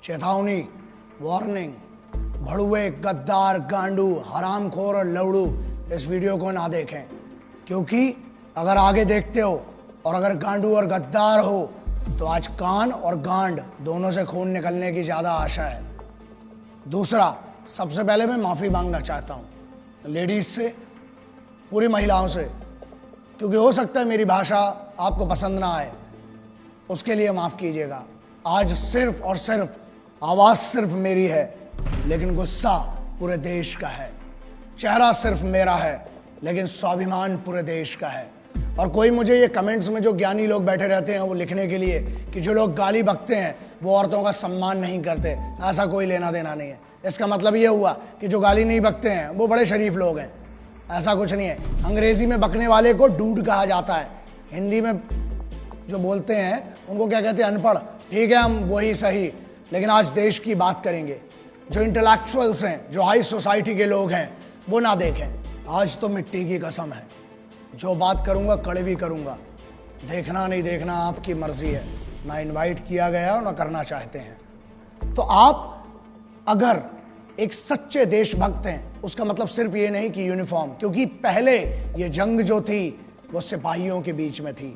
चेतावनी, वार्निंग, भड़ुए, गद्दार, गांडू, हरामखोर और लवड़ू इस वीडियो को ना देखें, क्योंकि अगर आगे देखते हो और अगर गांडू और गद्दार हो तो आज कान और गांड दोनों से खून निकलने की ज़्यादा आशा है। दूसरा, सबसे पहले मैं माफ़ी मांगना चाहता हूँ लेडीज से, पूरी महिलाओं से, क्योंकि हो सकता है मेरी भाषा आपको पसंद ना आए, उसके लिए माफ़ कीजिएगा। आज सिर्फ और सिर्फ आवाज़ सिर्फ मेरी है, लेकिन गुस्सा पूरे देश का है। चेहरा सिर्फ मेरा है, लेकिन स्वाभिमान पूरे देश का है। और कोई मुझे ये कमेंट्स में जो ज्ञानी लोग बैठे रहते हैं वो लिखने के लिए कि जो लोग गाली बकते हैं वो औरतों का सम्मान नहीं करते, ऐसा कोई लेना देना नहीं है। इसका मतलब ये हुआ कि जो गाली नहीं बकते हैं वो बड़े शरीफ लोग हैं, ऐसा कुछ नहीं है। अंग्रेजी में बकने वाले को डूड कहा जाता है, हिंदी में जो बोलते हैं उनको क्या कहते हैं, अनपढ़। ठीक है, हम वही सही, लेकिन आज देश की बात करेंगे। जो इंटेलेक्चुअल्स हैं, जो हाई सोसाइटी के लोग हैं, वो ना देखें। आज तो मिट्टी की कसम है, जो बात करूंगा कड़वी करूंगा, देखना नहीं देखना आपकी मर्जी है, ना इनवाइट किया गया और ना करना चाहते हैं। तो आप अगर एक सच्चे देशभक्त हैं, उसका मतलब सिर्फ ये नहीं कि यूनिफॉर्म, क्योंकि पहले ये जंग जो थी वो सिपाहियों के बीच में थी,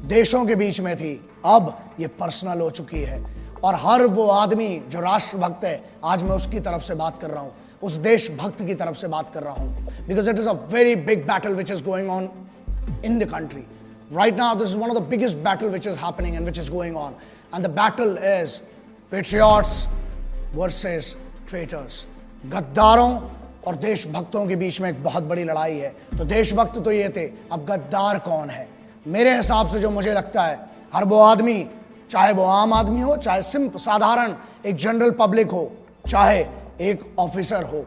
देशों के बीच में थी, अब ये पर्सनल हो चुकी है। और हर वो आदमी जो राष्ट्रभक्त है, आज मैं उसकी तरफ से बात कर रहा हूं, उस देशभक्त की तरफ से बात कर रहा हूं, because it is a very big battle which is going on in the country right now. This is one of the biggest battle which is happening and which is going on, and the battle is patriots versus traitors. गद्दारों और देशभक्तों के बीच में एक बहुत बड़ी लड़ाई है। तो देशभक्त तो ये थे, अब गद्दार कौन है? मेरे हिसाब से जो मुझे लगता है, हर वो आदमी, चाहे वो आम आदमी हो, चाहे सिंपल साधारण एक जनरल पब्लिक हो, चाहे एक ऑफिसर हो,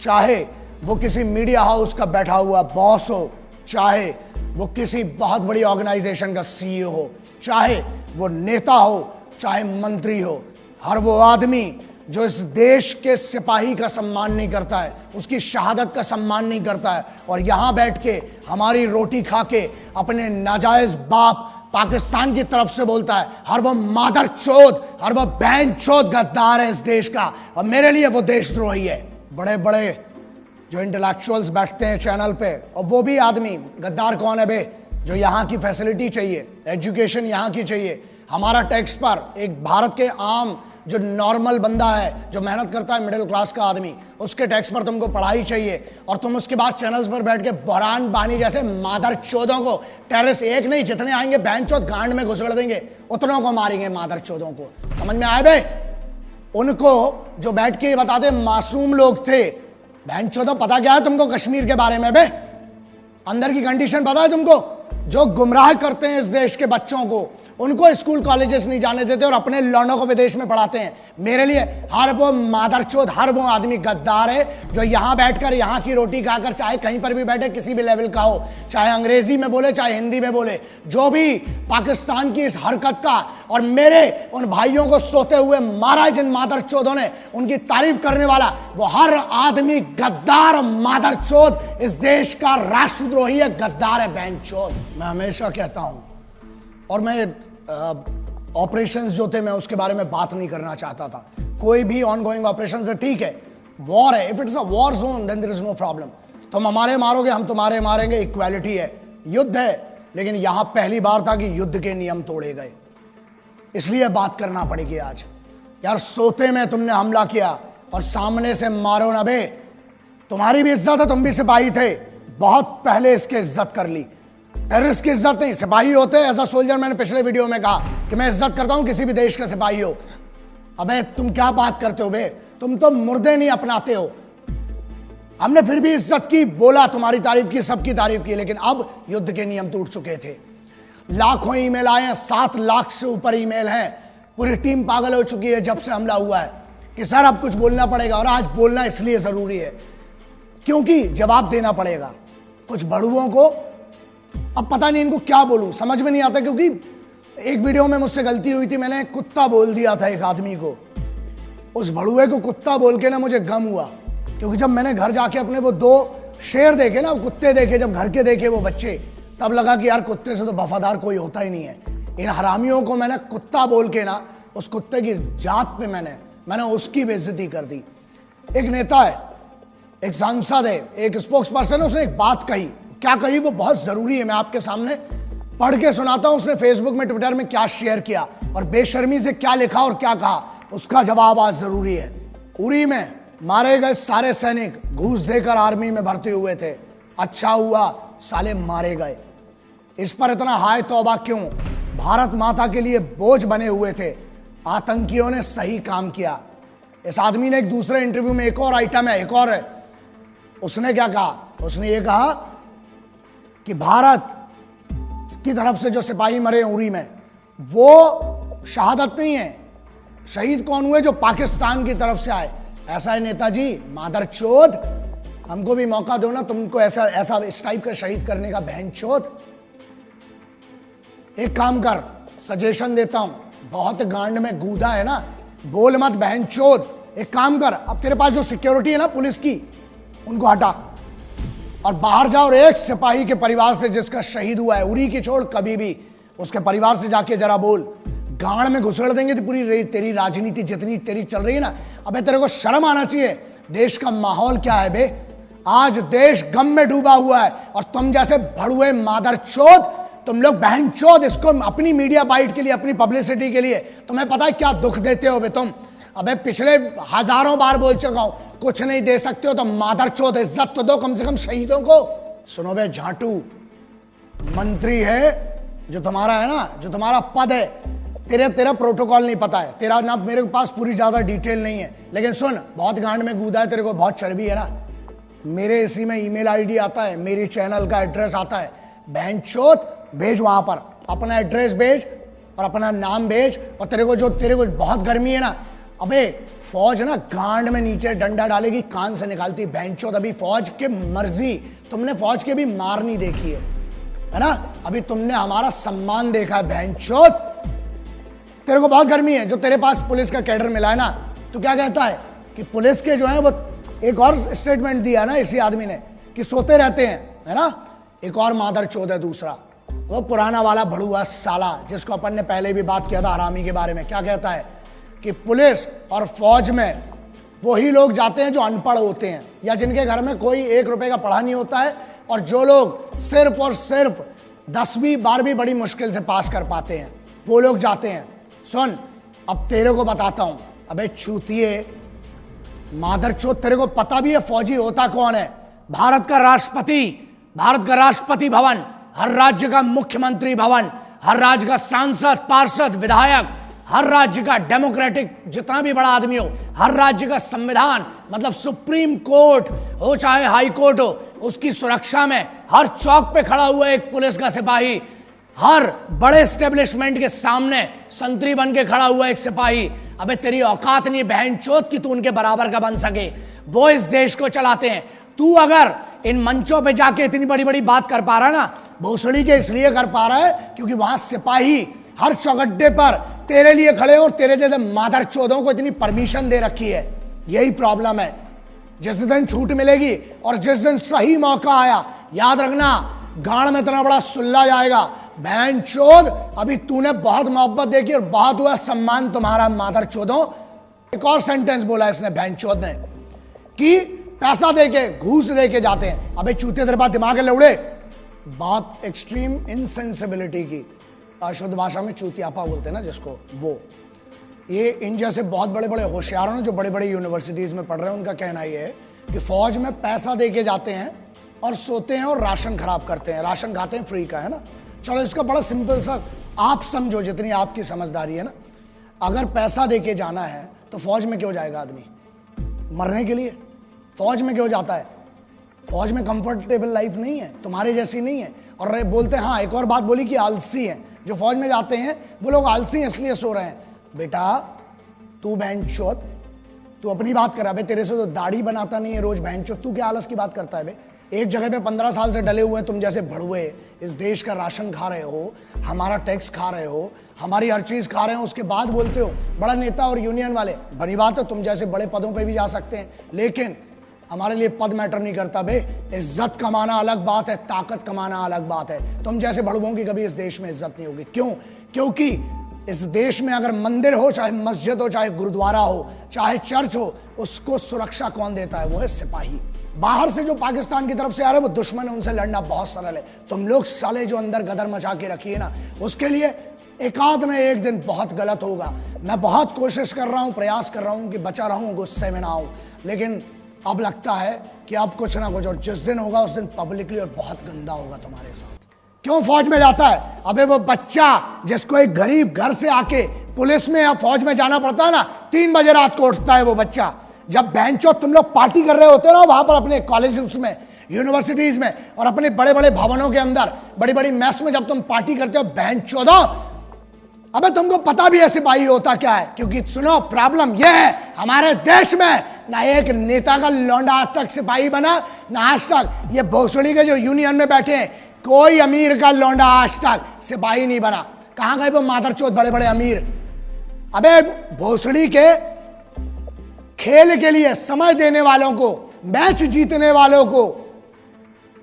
चाहे वो किसी मीडिया हाउस का बैठा हुआ बॉस हो, चाहे वो किसी बहुत बड़ी ऑर्गेनाइजेशन का सीईओ हो, चाहे वो नेता हो, चाहे मंत्री हो, हर वो आदमी जो इस देश के सिपाही का सम्मान नहीं करता है, उसकी शहादत का सम्मान नहीं करता है, और यहां बैठ के हमारी रोटी खा के अपने नाजायज बाप पाकिस्तान की तरफ से बोलता है, हर वो मादर चोद, हर वो बहन चोद गद्दार है इस देश का, और मेरे लिए वो देशद्रोही है। बड़े बड़े जो इंटेलेक्चुअल्स बैठते हैं चैनल पे, और वो भी आदमी, गद्दार कौन है बे? जो यहाँ की फैसिलिटी चाहिए, एजुकेशन यहाँ की चाहिए, हमारा टैक्स पर एक भारत के आम जो नॉर्मल बंदा है, जो मेहनत करता है, मिडिल क्लास का आदमी, उसके टैक्स पर तुमको पढ़ाई चाहिए, और तुम उसके बाद चैनल्स पर बैठ के बहरान बानी जैसे मादर चोदों को, टेररिस्ट एक नहीं जितने आएंगे बहन चोद गांड में घुसड़ देंगे, उतनों को मारेंगे मादर चोदों को। समझ में आए बे? उनको जो बैठ के बताते मासूम लोग थे, बहन चोदों पता क्या है तुमको कश्मीर के बारे में बे? अंदर की कंडीशन पता है तुमको? जो गुमराह करते हैं इस देश के बच्चों को, उनको स्कूल कॉलेजेस नहीं जाने देते और अपने लौंडों को विदेश में पढ़ाते हैं। मेरे लिए हर वो मादरचोद, हर वो आदमी गद्दार है जो यहां बैठकर यहां की रोटी खाकर, चाहे कहीं पर भी बैठे, किसी भी लेवल का हो, चाहे अंग्रेजी में बोले चाहे हिंदी में बोले, जो भी पाकिस्तान की इस हरकत का और मेरे उन भाइयों को सोते हुए मारा जिन मादरचोदों ने, उनकी तारीफ करने वाला वो हर आदमी गद्दार मादरचोद, इस देश का राष्ट्रद्रोही है, गद्दार है, बहनचोद। मैं हमेशा कहता हूं, और मैं ऑपरेशंस जो थे मैं उसके बारे में बात नहीं करना चाहता था। कोई भी ऑनगोइंग ऑपरेशंस है, ठीक है, वॉर है, if it's a war zone then there is no problem. तुम हमारे मारोगे, हम तुम्हारे मारेंगे, इक्वालिटी है, युद्ध है। लेकिन यहां पहली बार था कि युद्ध के नियम तोड़े गए, इसलिए बात करना पड़ेगी आज। यार सोते में तुमने हमला किया और सामने से मारो ना बे, तुम्हारी भी इज्जत है, तुम भी सिपाही थे, बहुत पहले इसकी इज्जत कर ली। टेररिस्ट की इज्जत नहीं, सिपाही होते हैं एज अ सोल्जर। मैंने पिछले वीडियो में कहा कि मैं इज्जत करता हूं किसी भी देश का सिपाही हो। अबे तुम क्या बात करते हो बे? तुम तो मुर्दे नहीं अपनाते हो। हमने फिर भी इज्जत की, बोला, तुम्हारी तारीफ की, सबकी तारीफ की, लेकिन अब युद्ध के नियम टूट चुके थे। लाखों ईमेल आए हैं, 7 लाख से ऊपर ईमेल हैं। पूरी टीम पागल हो चुकी है जब से हमला हुआ है कि सर अब कुछ बोलना पड़ेगा, और आज बोलना इसलिए जरूरी है क्योंकि जवाब देना पड़ेगा। कुछ बड़ुओं को अब पता नहीं इनको क्या बोलूं, समझ में नहीं आता, क्योंकि एक वीडियो में मुझसे गलती हुई थी, मैंने कुत्ता बोल दिया था एक आदमी को। उस भड़ुए को कुत्ता बोल के ना मुझे गम हुआ, क्योंकि जब मैंने घर जाके अपने वो 2 शेर देखे ना, कुत्ते देखे, जब घर के देखे वो बच्चे, तब लगा कि यार कुत्ते से तो वफादार कोई होता ही नहीं है। इन हरामियों को मैंने कुत्ता बोल के ना, उस कुत्ते की जात पे मैंने मैंने उसकी बेइज्जती कर दी। एक नेता है, एक सांसद है, एक स्पोक्स पर्सन है, उसने एक बात कही। क्या कही वो बहुत जरूरी है, मैं आपके सामने पढ़ के सुनाता हूं। उसने फेसबुक में, ट्विटर में क्या शेयर किया और बेशर्मी से क्या लिखा और क्या कहा, उसका जवाब आज जरूरी है। उरी में मारे गए सारे सैनिक घूस देकर आर्मी में भर्ती हुए थे, अच्छा हुआ साले मारे गए। इस पर इतना हाय तौबा क्यों? भारत माता के लिए बोझ बने हुए थे, आतंकियों ने सही काम किया। इस आदमी ने एक दूसरे इंटरव्यू में, एक और आइटम है, एक और है, उसने क्या कहा? उसने ये कहा कि भारत की तरफ से जो सिपाही मरे उरी में, वो शहादत नहीं है। शहीद कौन हुए? जो पाकिस्तान की तरफ से आए। ऐसा है नेताजी, मादरचोद, हमको भी मौका दो ना तुमको ऐसा ऐसा इस टाइप का शहीद करने का, बहनचोद। एक काम कर, सजेशन देता हूं, बहुत गांड में गूदा है ना, बोल मत बहनचोद। एक काम कर, अब तेरे पास जो सिक्योरिटी है ना पुलिस की, उनको हटा और बाहर जाओ और एक सिपाही के परिवार से जिसका शहीद हुआ है, उरी की छोड़, कभी भी उसके परिवार से जाके जरा बोल। गांड में घुसेड़ देंगे तो पूरी तेरी राजनीति जितनी तेरी चल रही है ना, अबे तेरे को शर्म आना चाहिए। देश का माहौल क्या है बे? आज देश गम में डूबा हुआ है और तुम जैसे भड़ुए मादरचोद, तुम लोग बहनचोद, इसको अपनी मीडिया बाइट के लिए, अपनी पब्लिसिटी के लिए, तुम्हें पता है क्या दुख देते हो बे तुम? अबे पिछले हजारों बार बोल चुका हूं, कुछ नहीं दे सकते हो तो मादरचोद इज्जत तो दो कम से कम शहीदों को। सुनो बे झाटू, मंत्री है जो तुम्हारा है ना, जो तुम्हारा पद है, तेरा प्रोटोकॉल नहीं पता है, तेरा ना मेरे पास पूरी ज्यादा डिटेल नहीं है, लेकिन सुन, बहुत गांड में कूदा है, तेरे को बहुत चर्बी है ना। मेरे इसी में ईमेल आईडी आता है, मेरी चैनल का एड्रेस आता है, बहनचोद भेज, वहां पर अपना एड्रेस भेज और अपना नाम भेज। और तेरे को बहुत गर्मी है ना, अबे फौज ना गांड में नीचे डंडा डालेगी, कान से निकालती बहनचोद। अभी फौज के मर्जी, तुमने फौज के भी मार नहीं देखी है ना, अभी तुमने हमारा सम्मान देखा है बहनचोद। तेरे को बहुत गर्मी है, जो तेरे पास पुलिस का कैडर मिला है ना, तो क्या कहता है कि पुलिस के जो है वो, एक और स्टेटमेंट दिया ना इसी आदमी ने कि सोते रहते हैं, है ना। एक और मादरचोद है दूसरा, वो पुराना वाला भड़ुआ साला जिसको अपन ने पहले भी बात किया था हरामी के बारे में। क्या कहता है कि पुलिस और फौज में वही लोग जाते हैं जो अनपढ़ होते हैं या जिनके घर में कोई 1 रुपए का पढ़ा नहीं होता है, और जो लोग सिर्फ और सिर्फ 10वीं 12वीं बड़ी मुश्किल से पास कर पाते हैं, वो लोग जाते हैं। सुन, अब तेरे को बताता हूं, अबे चूतिए मादरचोद, तेरे को पता भी है फौजी होता कौन है? भारत का राष्ट्रपति भवन, हर राज्य का मुख्यमंत्री भवन, हर राज्य का सांसद, पार्षद, विधायक, हर राज्य का डेमोक्रेटिक जितना भी बड़ा आदमी हो, हर राज्य का संविधान, मतलब सुप्रीम कोर्ट हो चाहे हाई कोर्ट हो, उसकी सुरक्षा में हर चौक पे खड़ा हुआ एक पुलिस का सिपाही, हर बड़े एस्टेब्लिशमेंट के सामने संतरी बन के खड़ा हुआ एक सिपाही। अबे तेरी औकात नहीं बहनचोद कि तू उनके बराबर का बन सके। वो इस देश को चलाते हैं। तू अगर इन मंचों पे जाके इतनी बड़ी बड़ी बात कर पा रहा है ना, भोसड़ी के इसलिए कर पा रहा है क्योंकि वहां सिपाही हर चौगड्डे पर तेरे लिए खड़े और तेरे जैसे मादरचोदों को इतनी परमिशन दे रखी है। यही प्रॉब्लम है। जिस दिन छूट मिलेगी और जिस दिन सही मौका आया, याद रखना गांड में इतना बड़ा सुल्ला जाएगा। बहनचोद, अभी तूने बहुत मोहब्बत देखी और बहुत हुआ सम्मान तुम्हारा मादरचोदों। एक और सेंटेंस बोला इसने बहनचोद ने कि पैसा देके, घूस देके जाते हैं। अबे चूते, तेरे पास दिमाग है लौड़े? बात एक्सट्रीम इनसेंसिबिलिटी की, शुद्ध भाषा में चूतियापा बोलते हैं ना जिसको, वो ये इन जैसे बहुत बड़े बड़े होशियारों ने जो बड़े बड़े यूनिवर्सिटीज में पढ़ रहे हैं, उनका कहना ये है कि फौज में पैसा देके जाते हैं और सोते हैं और राशन खराब करते हैं, राशन खाते हैं फ्री का, है ना। चलो इसका बड़ा सिंपल सा आप समझो, जितनी आपकी समझदारी है ना, अगर पैसा देके जाना है तो फौज में क्यों जाएगा आदमी? मरने के लिए। फौज में क्यों जाता है? फौज में कंफर्टेबल लाइफ नहीं है, तुम्हारे जैसी नहीं है। और बोलते हैं, हाँ एक और बात बोली कि आलसी है जो फौज में जाते हैं, वो लोग आलसी हैं इसलिए सो रहे हैं। बेटा तू बहनचोद, तू अपनी बात करा बे, तेरे से तो दाढ़ी बनाता नहीं है रोज बहनचोद, तू क्या आलस की बात करता है बे? एक जगह पे 15 साल से डले हुए हैं तुम जैसे भड़ुए, इस देश का राशन खा रहे हो, हमारा टैक्स खा रहे हो, हमारी हर चीज खा रहे हो, उसके बाद बोलते हो बड़ा नेता और यूनियन वाले। बड़ी बात है, तुम जैसे बड़े पदों पे भी जा सकते हैं, लेकिन हमारे लिए पद मैटर नहीं करता बे। इज्जत कमाना अलग बात है, ताकत कमाना अलग बात है। तुम जैसे भड़ुओं की कभी इस देश में इज्जत नहीं होगी। क्यों? क्योंकि इस देश में अगर मंदिर हो, चाहे मस्जिद हो, चाहे गुरुद्वारा हो, चाहे चर्च हो, उसको सुरक्षा कौन देता है? वो है सिपाही। बाहर से जो पाकिस्तान की तरफ से आ रहे हैं वो दुश्मन है, उनसे लड़ना बहुत सरल है। तुम लोग साले जो अंदर गदर मचा के रखिए ना, उसके लिए एकाध में एक दिन बहुत गलत होगा। मैं बहुत कोशिश कर रहा हूं, प्रयास कर रहा हूं कि बचा रहूं, गुस्से में ना आऊं, लेकिन अब लगता है कि अब कुछ ना कुछ, और जिस दिन होगा उस दिन पब्लिकली और बहुत गंदा होगा तुम्हारे साथ। क्यों फौज में जाता है? अबे वो बच्चा जिसको एक गरीब घर से आके पुलिस में या फौज में जाना पड़ता है ना, 3 बजे रात को उठता है वो बच्चा। जब बेंचो तुम लोग पार्टी कर रहे होते हो ना वहां पर अपने कॉलेज में, यूनिवर्सिटीज में और अपने बड़े बड़े भवनों के अंदर, बड़ी बड़ी मैस में जब तुम पार्टी करते हो, बेंचो दो, अबे तुमको पता भी है सिपाही होता क्या है? क्योंकि सुनो, प्रॉब्लम यह है हमारे देश में ना एक नेता का लौंडा आज तक सिपाही बना, ना आज तक ये भोसड़ी के जो यूनियन में बैठे हैं कोई अमीर का लौंडा आज तक सिपाही नहीं बना। कहां गए वो मादरचोद बड़े बड़े अमीर? अबे भोसड़ी के खेल के लिए समय देने वालों को, मैच जीतने वालों को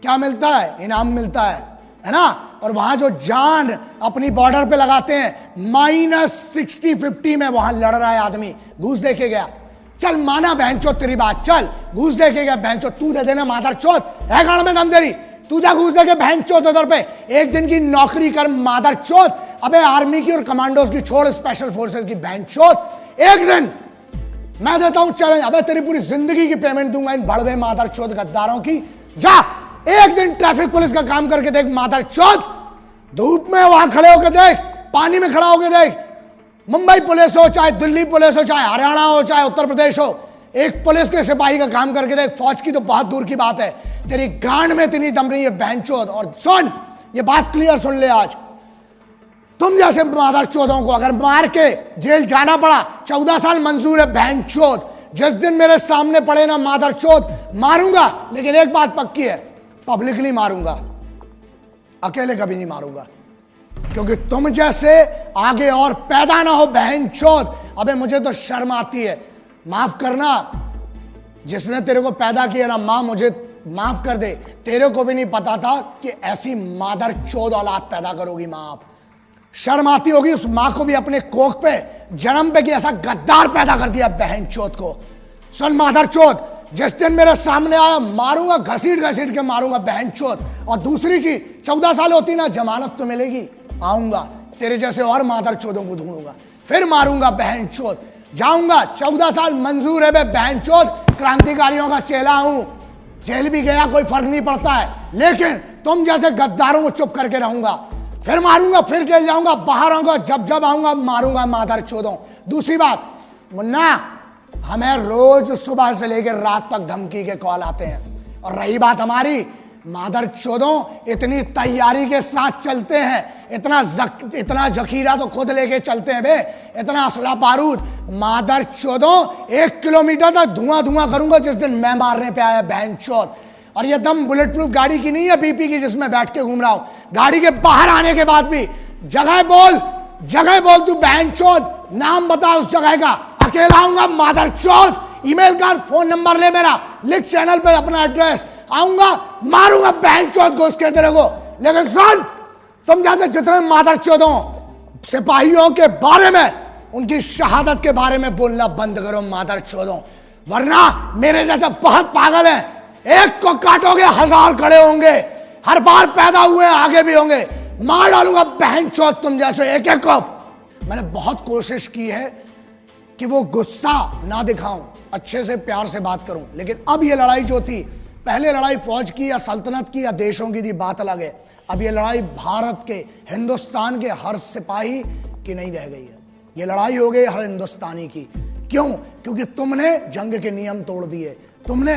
क्या मिलता है? इनाम मिलता है ना? और वहां जो जान अपनी बॉर्डर पे लगाते हैं, -60-50 में वहां लड़ रहा है आदमी, घूस देके गया। चल माना बहनचोद तेरी बात, चल घूस देके गया बहनचोद, तू दे देना मादरचोद, है गाड़ में दम तेरी, तू जा घूस देके बहनचोद उधर पे, एक दिन की नौकरी कर मादरचोद। अबे आर्मी की और कमांडोज की छोड़, स्पेशल फोर्सेस की बहनचोद, एक दिन मैं देता हूं चैलेंज, अबे तेरी पूरी जिंदगी की पेमेंट दूंगा इन बड़वे मादरचोद गद्दारों की। जा एक दिन ट्रैफिक पुलिस का काम करके देख मादरचोद, धूप में वहां खड़े होकर देख, पानी में खड़ा होकर देख, मुंबई पुलिस हो, चाहे दिल्ली पुलिस हो, चाहे हरियाणा हो, चाहे उत्तर प्रदेश हो, एक पुलिस के सिपाही का काम करके देख। फौज की तो बहुत दूर की बात है, तेरी गांड में इतनी दम रही है बहनचोद। और सुन, ये बात क्लियर सुन ले, आज तुम जैसे मादरचोदों को अगर मार के जेल जाना पड़ा, 14 साल मंजूर है बहनचोद। जिस दिन मेरे सामने पड़े ना मादरचोद, मारूंगा, लेकिन एक बात पक्की है, पब्लिकली मारूंगा, अकेले कभी नहीं मारूंगा, क्योंकि तुम जैसे आगे और पैदा ना हो बहनचोद। अबे मुझे तो शर्म आती है, माफ करना, जिसने तेरे को पैदा किया ना, मां मुझे माफ कर दे, तेरे को भी नहीं पता था कि ऐसी मादरचोद औलाद पैदा करोगी मां आप। शर्म आती होगी उस मां को भी अपने कोख पे जन्म पे कि ऐसा गद्दार पैदा कर दिया बहनचोद को। सुन मादरचोद, जिस दिन मेरे सामने आया मारूंगा, घसीट घसीट के मारूंगा बहनचोद। और दूसरी चीज, 14 साल होती ना, जमानत तो मिलेगी, आऊंगा तेरे जैसे और मादरचोदों को ढूंढूंगा, फिर मारूंगा बहनचोद, जाऊंगा। 14 साल मंजूर है बे बहनचोद, क्रांतिकारियों का चेला हूं, जेल भी गया कोई फर्क नहीं पड़ता है, लेकिन तुम जैसे गद्दारों को चुप करके रहूंगा, फिर मारूंगा, फिर जेल जाऊंगा, बाहर आऊंगा, जब जब आऊंगा मारूंगा मादरचोदों। दूसरी बात मुन्ना, हमें रोज सुबह से लेकर रात तक धमकी के कॉल आते हैं, और रही बात हमारी, मादरचोदों इतनी तैयारी के साथ चलते हैं, इतना जखीरा तो खुद लेके चलते हैं बे, इतना असला बारूद। मादरचोदों 1 किलोमीटर तक धुआं धुआं करूंगा जिस दिन मैं मारने पे आया बहनचोद। और ये दम बुलेट प्रूफ गाड़ी की नहीं है, बीपी की, जिसमें बैठ के घूम रहा हूं। गाड़ी के बाहर आने के बाद भी जगह बोल तू बहनचोद, नाम बता उस जगह का, अकेला आऊंगा मादरचोद, ईमेल कर, फोन नंबर ले मेरा, लिख चैनल पे अपना एड्रेस, आऊंगा मारूंगा बहनचोद घुस के तेरे को। लेकिन सुन, तुम जैसे जितने मादरचोदों सिपाहियों के बारे में, उनकी शहादत के बारे में बोलना बंद करो मादरचोदों, वरना मेरे जैसे बहुत पागल है, एक को काटोगे 1000 खड़े होंगे, हर बार पैदा हुए आगे भी होंगे, मार डालूंगा बहनचोद तुम जैसे एक एक को। मैंने बहुत कोशिश की है कि वो गुस्सा ना दिखाऊं, अच्छे से प्यार से बात करूं, लेकिन अब ये लड़ाई जो थी, पहले लड़ाई फौज की या सल्तनत की या देशों की थी, बात अलग है। अब ये लड़ाई भारत के, हिंदुस्तान के हर सिपाही की नहीं रह गई है, ये लड़ाई हो गई हर हिंदुस्तानी की। क्यों? क्योंकि तुमने जंग के नियम तोड़ दिए, तुमने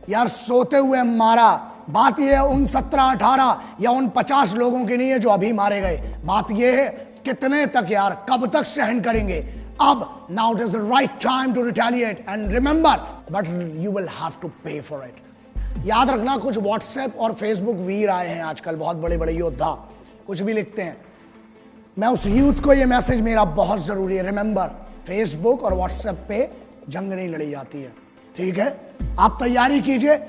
यार सोते हुए मारा। बात यह है उन 17-18 या उन 50 लोगों की नहीं है जो अभी मारे गए, बात यह है कितने तक यार, कब तक सहन करेंगे। अब now it is the right time to retaliate and remember, but you will have to pay for it. याद रखना, कुछ व्हाट्सएप और फेसबुक वीर आए हैं आजकल, बहुत बड़े बड़े योद्धा, कुछ भी लिखते हैं। मैं उस यूथ को ये मैसेज मेरा बहुत जरूरी है, रिमेंबर, फेसबुक और व्हाट्सएप पे जंग नहीं लड़ी जाती है, ठीक है? आप तैयारी कीजिए,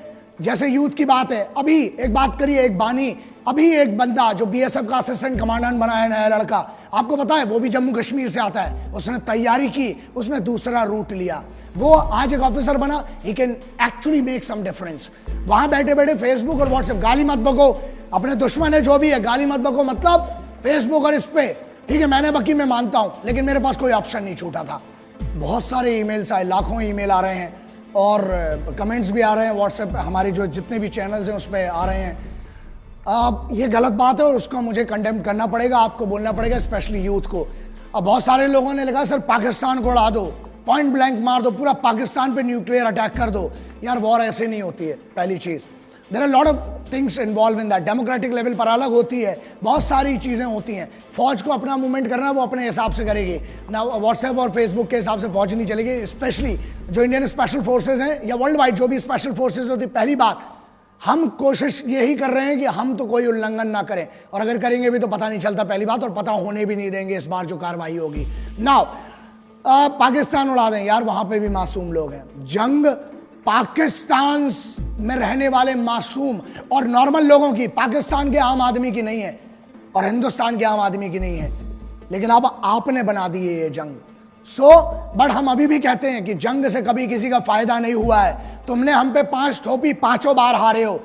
जैसे यूथ की बात है, अभी एक बात करिए, एक बानी, अभी एक बंदा जो बीएसएफ का असिस्टेंट कमांडेंट बना है, नया लड़का, आपको पता है वो भी जम्मू कश्मीर से आता है, उसने तैयारी की, उसने दूसरा रूट लिया, वो आज एक ऑफिसर बना। He can actually make some difference. वहां बैठे बैठे फेसबुक और व्हाट्सएप, गाली मत बको, अपने दुश्मन है जो भी है, गाली मत बको मतलब फेसबुक और इस पे, ठीक है मैंने बकी, मैं मानता हूं, लेकिन मेरे पास कोई ऑप्शन नहीं छूटा था। बहुत सारे ईमेल्स आए, लाखों ईमेल आ रहे हैं और कमेंट्स भी आ रहे हैं व्हाट्सएप पे, हमारी जो जितने भी चैनल्स हैं उस पर आ रहे हैं। अब ये गलत बात है और उसको मुझे कंडेम करना पड़ेगा, आपको बोलना पड़ेगा, स्पेशली यूथ को। अब बहुत सारे लोगों ने लिखा सर पाकिस्तान को उड़ा दो, पॉइंट ब्लैंक मार दो, पूरा पाकिस्तान पे न्यूक्लियर अटैक कर दो। यार वॉर ऐसे नहीं होती है, पहली चीज। There are lot of things involve in that. Democratic level पर अलग होती है, बहुत सारी चीजें होती हैं। फौज को अपना मूवमेंट करना है वो अपने हिसाब से करेगी ना, व्हाट्सएप और फेसबुक के हिसाब से फौज नहीं चलेगी। स्पेशली जो इंडियन स्पेशल फोर्सेज हैं या वर्ल्ड वाइड जो भी स्पेशल फोर्सेज होती, पहली बात हम कोशिश यही कर रहे हैं कि हम तो कोई उल्लंघन ना करें, और अगर करेंगे भी तो पता नहीं चलता, पहली बात, और पता होने भी नहीं देंगे इस बार जो कार्रवाई होगी। नाउ पाकिस्तान उड़ा दें, यार वहां पे भी मासूम लोग हैं। जंग पाकिस्तान में रहने वाले मासूम और नॉर्मल लोगों की, पाकिस्तान के आम आदमी की नहीं है और हिंदुस्तान के आम आदमी की नहीं है, लेकिन अब आपने बना दी है ये जंग। बट हम अभी भी कहते हैं कि जंग से कभी किसी का फायदा नहीं हुआ है। तुमने हम पे 5 थोपी, 5 बार हारे हो,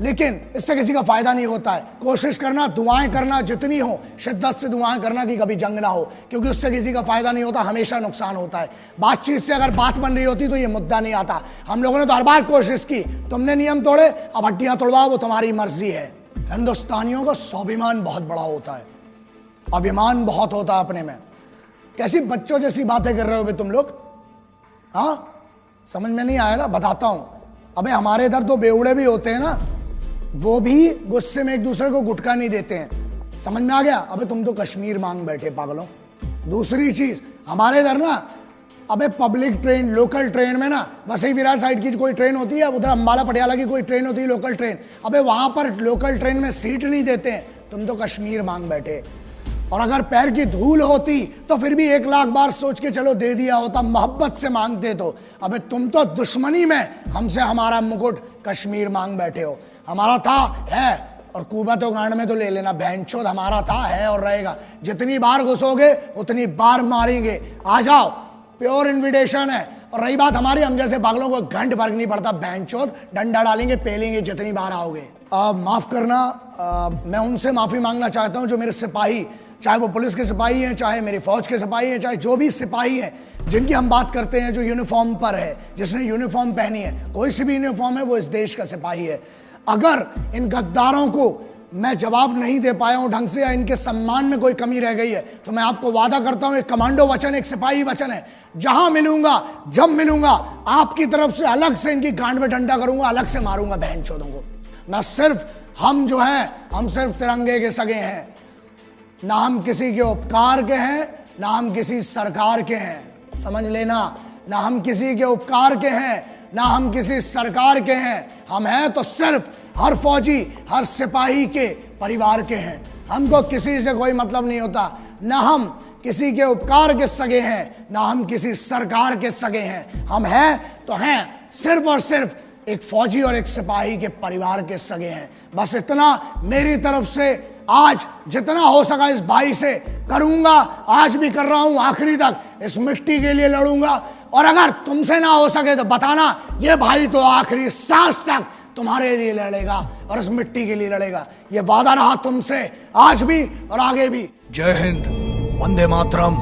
लेकिन इससे किसी का फायदा नहीं होता है। कोशिश करना, दुआएं करना जितनी हो, शिद्दत से दुआएं करना कि कभी जंग ना हो, क्योंकि उससे किसी का फायदा नहीं होता, हमेशा नुकसान होता है। बातचीत से अगर बात बन रही होती तो ये मुद्दा नहीं आता। हम लोगों ने तो हर बार कोशिश की, तुमने नियम तोड़े, अब हड्डियां तोड़वाओ, वो तुम्हारी मर्जी है। हिंदुस्तानियों का स्वाभिमान बहुत बड़ा होता है, अभिमान बहुत होता है अपने में। कैसी बच्चों जैसी बातें कर रहे हो तुम लोग, हाँ समझ में नहीं आया ना, बताता हूं। अबे हमारे इधर तो बेवड़े भी होते हैं ना, वो भी गुस्से में एक दूसरे को गुटखा नहीं देते हैं, समझ में आ गया। अबे तुम तो कश्मीर मांग बैठे पागलों। दूसरी चीज हमारे इधर ना, अबे पब्लिक ट्रेन, लोकल ट्रेन में ना, वसई विरार साइड की कोई ट्रेन होती है, उधर अंबाला पटियाला की कोई ट्रेन होती है लोकल ट्रेन, अबे वहां पर लोकल ट्रेन में सीट नहीं देते हैं, तुम तो कश्मीर मांग बैठे। और अगर पैर की धूल होती तो फिर भी 1 लाख बार सोच के चलो दे दिया होता, मोहब्बत से मांगते तो। अबे तुम तो दुश्मनी में हमसे हमारा मुकुट कश्मीर मांग बैठे हो। हमारा था, है, और कुबत और गांड में तो ले लेना, बहनचोद हमारा था, है और रहेगा। जितनी बार घुसोगे उतनी बार मारेंगे, आ जाओ, प्योर इन्विटेशन है। और रही बात हमारी, हम जैसे पागलों को घंट फर्क नहीं पड़ता, बहनचोद डंडा डालेंगे, पेलेंगे जितनी बार आओगे। माफ करना, मैं उनसे माफी मांगना चाहता हूं जो मेरे सिपाही, चाहे वो पुलिस के सिपाही हैं, चाहे मेरी फौज के सिपाही हैं, चाहे जो भी सिपाही हैं जिनकी हम बात करते हैं, जो यूनिफॉर्म पर है, जिसने यूनिफॉर्म पहनी है, कोई सी भी यूनिफॉर्म है, वो इस देश का सिपाही है। अगर इन गद्दारों को मैं जवाब नहीं दे पाया हूं ढंग से, या इनके सम्मान में कोई कमी रह गई है, तो मैं आपको वादा करता हूं, एक कमांडो वचन, एक सिपाही वचन है, जहां मिलूंगा, जब मिलूंगा, आपकी तरफ से अलग से इनकी गांड में डंडा करूंगा, अलग से मारूंगा बहनचोदों को। मैं सिर्फ, हम जो हैं, हम सिर्फ तिरंगे के सगे हैं, ना हम किसी के उपकार के हैं, ना हम किसी सरकार के हैं, समझ लेना। ना हम किसी के उपकार के हैं, ना हम किसी सरकार के हैं, हम हैं तो सिर्फ हर फौजी, हर सिपाही के परिवार के हैं। हमको किसी से कोई मतलब नहीं होता, ना हम किसी के उपकार के सगे हैं, ना हम किसी सरकार के सगे हैं। हम हैं तो हैं सिर्फ और सिर्फ एक फौजी और एक सिपाही के परिवार के सगे हैं। बस इतना मेरी तरफ से आज जितना हो सका इस भाई से करूंगा, आज भी कर रहा हूं, आखिरी तक इस मिट्टी के लिए लड़ूंगा। और अगर तुमसे ना हो सके तो बताना, ये भाई तो आखिरी सांस तक तुम्हारे लिए लड़ेगा और इस मिट्टी के लिए लड़ेगा। ये वादा रहा तुमसे, आज भी और आगे भी। जय हिंद, वंदे मातरम,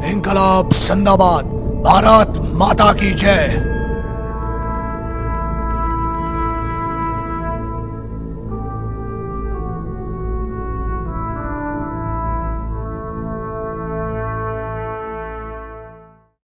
इंकलाब जिंदाबाद, भारत माता की जय।